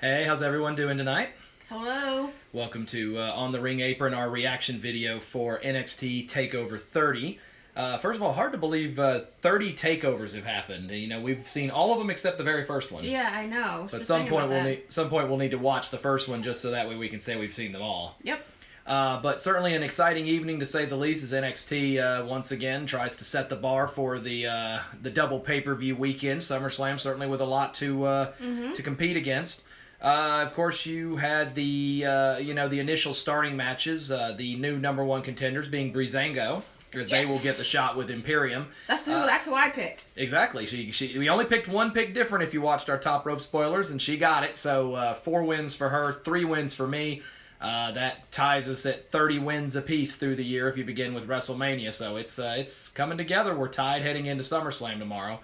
Hey, how's everyone doing tonight? Hello. Welcome to On the Ring Apron, our reaction video for NXT TakeOver 30. First of all, hard to believe 30 takeovers have happened. You know, we've seen all of them except the very first one. Yeah, I know. But some point we'll need to watch the first one just so that way we can say we've seen them all. Yep. But certainly an exciting evening to say the least, as NXT once again tries to set the bar for the double pay-per-view weekend. SummerSlam certainly with a lot to compete against. Of course, you had the the initial starting matches. The new number one contenders being Breezango, because they will get the shot with Imperium. That's who I picked. Exactly. We only picked one pick different if you watched our top rope spoilers, and she got it. So 4 wins for her, 3 wins for me. That ties us at 30 wins apiece through the year if you begin with WrestleMania. So it's coming together. We're tied heading into SummerSlam tomorrow.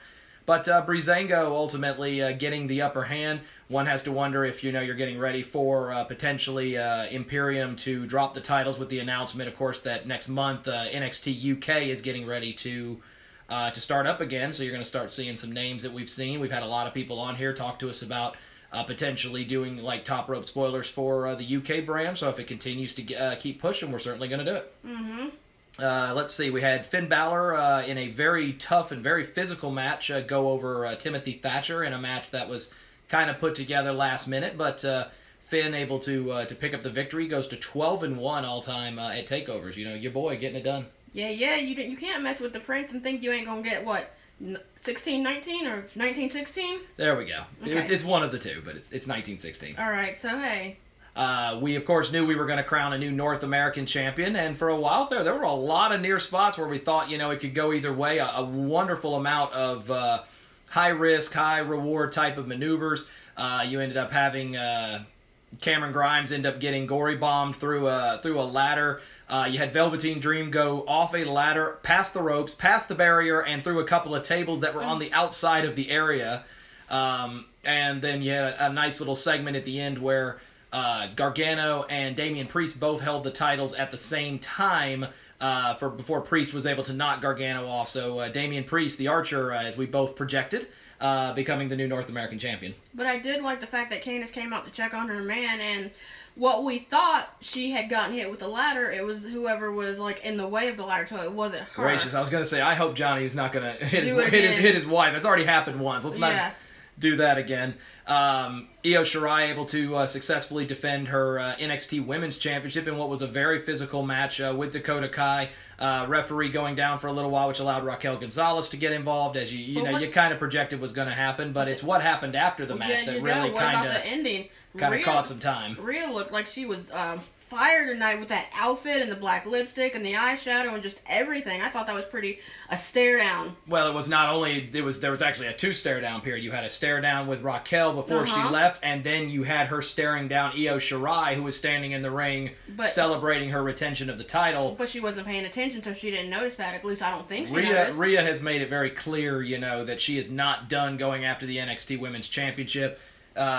But Breezango ultimately getting the upper hand. One has to wonder if you're getting ready for potentially Imperium to drop the titles with the announcement, of course, that next month NXT UK is getting ready to start up again. So you're going to start seeing some names that we've seen. We've had a lot of people on here talk to us about potentially doing like top rope spoilers for the UK brand. So if it continues to keep pushing, we're certainly going to do it. Mm-hmm. Let's see, we had Finn Balor in a very tough and very physical match go over Timothy Thatcher in a match that was kind of put together last minute, but Finn able to pick up the victory, goes to 12-1 all time at takeovers. You know, your boy getting it done. Yeah, you can't mess with the Prince and think you ain't gonna get what, 16-19 or 19-16? There we go. Okay. It's one of the two, but it's 1916. All right, so hey. We, of course, knew we were going to crown a new North American champion, and for a while there were a lot of near spots where we thought, it could go either way. A wonderful amount of high-risk, high-reward type of maneuvers. You ended up having Cameron Grimes end up getting gory bombed through a ladder. You had Velveteen Dream go off a ladder, past the ropes, past the barrier, and through a couple of tables that were on the outside of the area. And then you had a nice little segment at the end where Gargano and Damian Priest both held the titles at the same time before Priest was able to knock Gargano off. So Damian Priest, the Archer, as we both projected, becoming the new North American champion. But I did like the fact that Candice came out to check on her man, and what we thought she had gotten hit with the ladder, it was whoever was like in the way of the ladder, so it wasn't her. Gracious, I was going to say, I hope Johnny is not going to hit his wife. That's already happened once. Let's not do that again. Io Shirai able to successfully defend her NXT Women's Championship in what was a very physical match with Dakota Kai. Referee going down for a little while, which allowed Raquel Gonzalez to get involved, as you kind of projected was going to happen. But it's what happened after the match that really kind of caught some time. Rhea looked like she was fire tonight with that outfit and the black lipstick and the eyeshadow and just everything. I thought that was a stare down. Well, it was not only, there was actually a 2 stare down period. You had a stare down with Raquel before she left, and then you had her staring down Io Shirai, who was standing in the ring celebrating her retention of the title. But she wasn't paying attention, so she didn't notice that. At least I don't think she noticed. Rhea has made it very clear, that she is not done going after the NXT Women's Championship.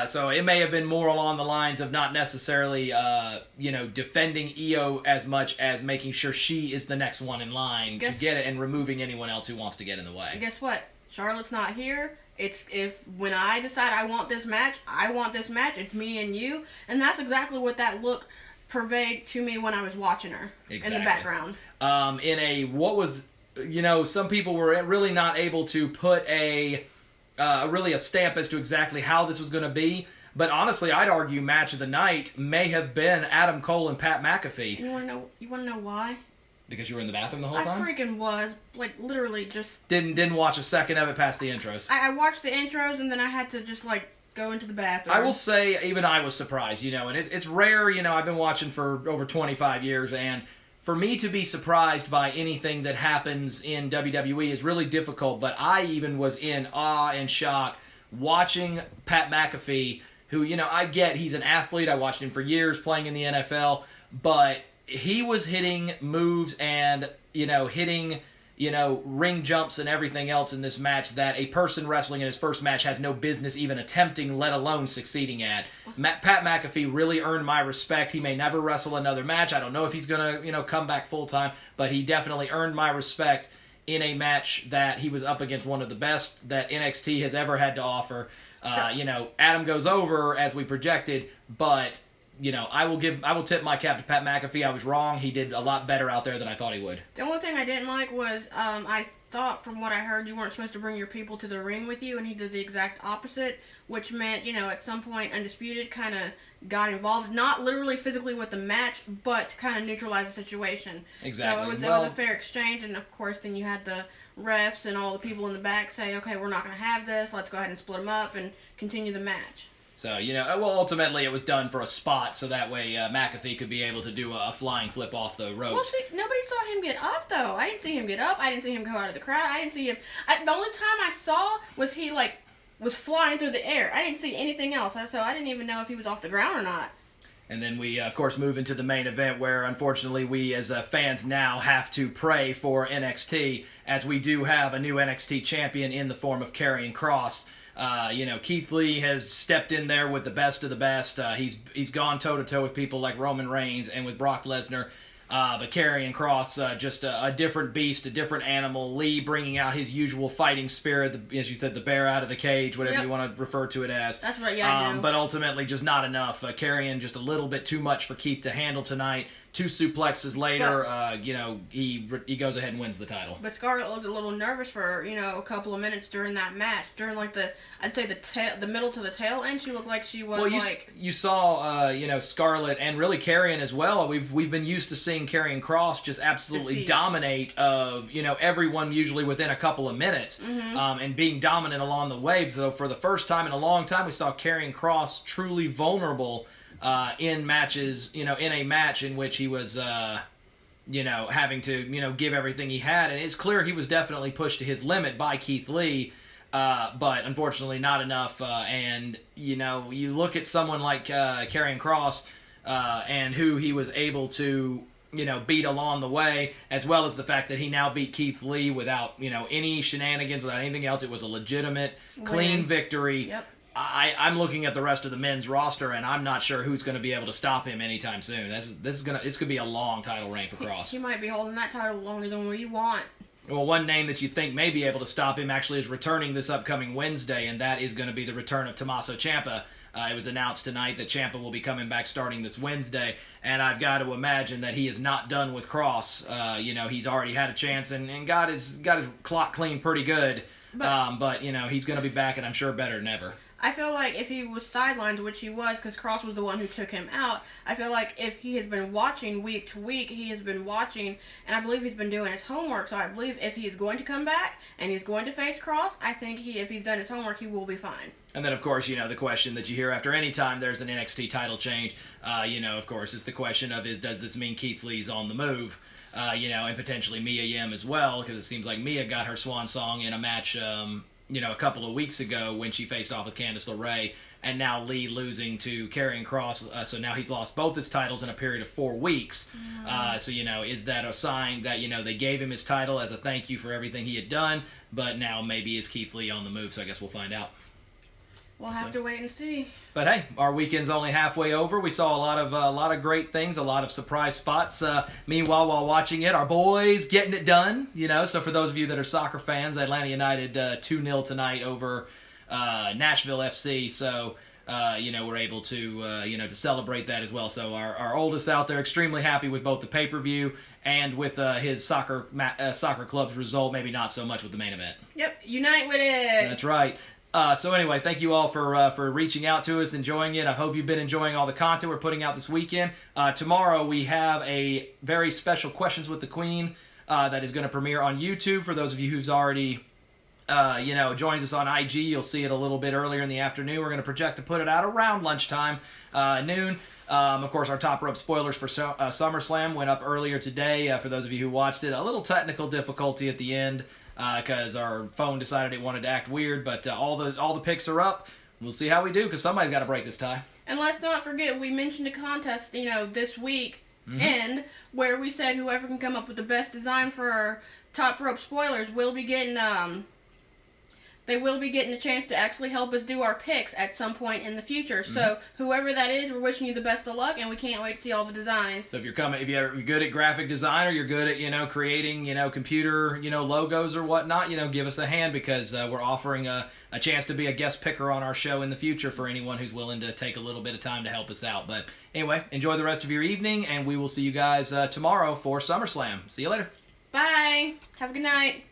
So it may have been more along the lines of not necessarily, defending Io as much as making sure she is the next one in line to get it and removing anyone else who wants to get in the way. And guess what? Charlotte's not here. When I decide I want this match, I want this match. It's me and you. And that's exactly what that look pervaded to me when I was watching her in the background. Some people were really not able to put really a stamp as to exactly how this was going to be. But honestly, I'd argue match of the night may have been Adam Cole and Pat McAfee. You want to know why? Because you were in the bathroom the whole time? I freaking was. Like, literally just... Didn't watch a second of it past the intros. I watched the intros, and then I had to just, go into the bathroom. I will say, even I was surprised, and it's rare, I've been watching for over 25 years, and for me to be surprised by anything that happens in WWE is really difficult, but I even was in awe and shock watching Pat McAfee, who, I get he's an athlete. I watched him for years playing in the NFL, but he was hitting moves and, hitting, ring jumps and everything else in this match that a person wrestling in his first match has no business even attempting, let alone succeeding at. Pat McAfee really earned my respect. He may never wrestle another match. I don't know if he's going to, come back full-time, but he definitely earned my respect in a match that he was up against one of the best that NXT has ever had to offer. Adam goes over as we projected, but I will tip my cap to Pat McAfee. I was wrong. He did a lot better out there than I thought he would. The only thing I didn't like was I thought from what I heard you weren't supposed to bring your people to the ring with you, and he did the exact opposite, which meant, at some point Undisputed kind of got involved, not literally physically with the match, but to kind of neutralize the situation. Exactly. So it was a fair exchange, and of course then you had the refs and all the people in the back say, okay, we're not going to have this, let's go ahead and split them up and continue the match. So, ultimately it was done for a spot, so that way McAfee could be able to do a flying flip off the ropes. Well, see, nobody saw him get up, though. I didn't see him get up. I didn't see him go out of the crowd. I didn't see him... the only time I saw was he, was flying through the air. I didn't see anything else, so I didn't even know if he was off the ground or not. And then we, of course, move into the main event where, unfortunately, we as fans now have to pray for NXT, as we do have a new NXT champion in the form of Karrion Kross. Keith Lee has stepped in there with the best of the best. He's gone toe-to-toe with people like Roman Reigns and with Brock Lesnar. But Karrion Kross, just a different beast, a different animal. Lee bringing out his usual fighting spirit, as you said, the bear out of the cage, whatever you want to refer to it as. That's what I do. But ultimately, just not enough. Karrion just a little bit too much for Keith to handle tonight. 2 suplexes later, he goes ahead and wins the title. But Scarlett looked a little nervous for, a couple of minutes during that match. During, I'd say the middle to the tail end, she looked like she was, you saw, Scarlett and really Karrion as well. We've been used to seeing Karrion Kross just absolutely dominate of, everyone usually within a couple of minutes, and being dominant along the way. So for the first time in a long time, we saw Karrion Kross truly vulnerable in matches, in a match in which he was, having to, give everything he had. And it's clear he was definitely pushed to his limit by Keith Lee, but unfortunately not enough. And, you look at someone like Karrion Kross and who he was able to, beat along the way, as well as the fact that he now beat Keith Lee without, any shenanigans, without anything else. It was a legitimate, clean victory. Yep. I'm looking at the rest of the men's roster, and I'm not sure who's going to be able to stop him anytime soon. This could be a long title reign for Kross. He might be holding that title longer than we want. Well, one name that you think may be able to stop him actually is returning this upcoming Wednesday, and that is going to be the return of Tommaso Ciampa. It was announced tonight that Ciampa will be coming back starting this Wednesday, and I've got to imagine that he is not done with Kross. He's already had a chance and got his clock clean pretty good. But he's going to be back, and I'm sure better than ever. I feel like if he was sidelined, which he was, because Kross was the one who took him out, I feel like if he has been watching week to week, he has been watching, and I believe he's been doing his homework, so I believe if he's going to come back and he's going to face Kross, I think if he's done his homework, he will be fine. And then, of course, the question that you hear after any time there's an NXT title change, of course, is the question of does this mean Keith Lee's on the move? And potentially Mia Yim as well, because it seems like Mia got her swan song in a match, a couple of weeks ago when she faced off with Candice LeRae, and now Lee losing to Karrion Kross, so now he's lost both his titles in a period of 4 weeks. So, is that a sign that, they gave him his title as a thank you for everything he had done, but now maybe is Keith Lee on the move, so I guess we'll find out. We'll have to wait and see. But hey, our weekend's only halfway over. We saw a lot of great things, a lot of surprise spots. Meanwhile, while watching it, our boys getting it done. So for those of you that are soccer fans, Atlanta United 2-0 tonight over Nashville FC. So we're able to to celebrate that as well. So our oldest out there extremely happy with both the pay-per-view and with his soccer club's result. Maybe not so much with the main event. Yep, unite with it. That's right. So anyway, thank you all for reaching out to us, enjoying it. I hope you've been enjoying all the content we're putting out this weekend. Tomorrow we have a very special Questions with the Queen that is going to premiere on YouTube. For those of you who's already joined us on IG, you'll see it a little bit earlier in the afternoon. We're going to project to put it out around lunchtime, noon. Of course, our top rope spoilers for SummerSlam went up earlier today. For those of you who watched it, a little technical difficulty at the end, because our phone decided it wanted to act weird, but all the picks are up. We'll see how we do, because somebody's got to break this tie. And let's not forget, we mentioned a contest, this week, where we said whoever can come up with the best design for our top rope spoilers will be getting they will be getting a chance to actually help us do our picks at some point in the future. So whoever that is, we're wishing you the best of luck, and we can't wait to see all the designs. So if you're good at graphic design, or you're good at creating computer logos or whatnot, give us a hand, because we're offering a chance to be a guest picker on our show in the future for anyone who's willing to take a little bit of time to help us out. But anyway, enjoy the rest of your evening, and we will see you guys tomorrow for SummerSlam. See you later. Bye. Have a good night.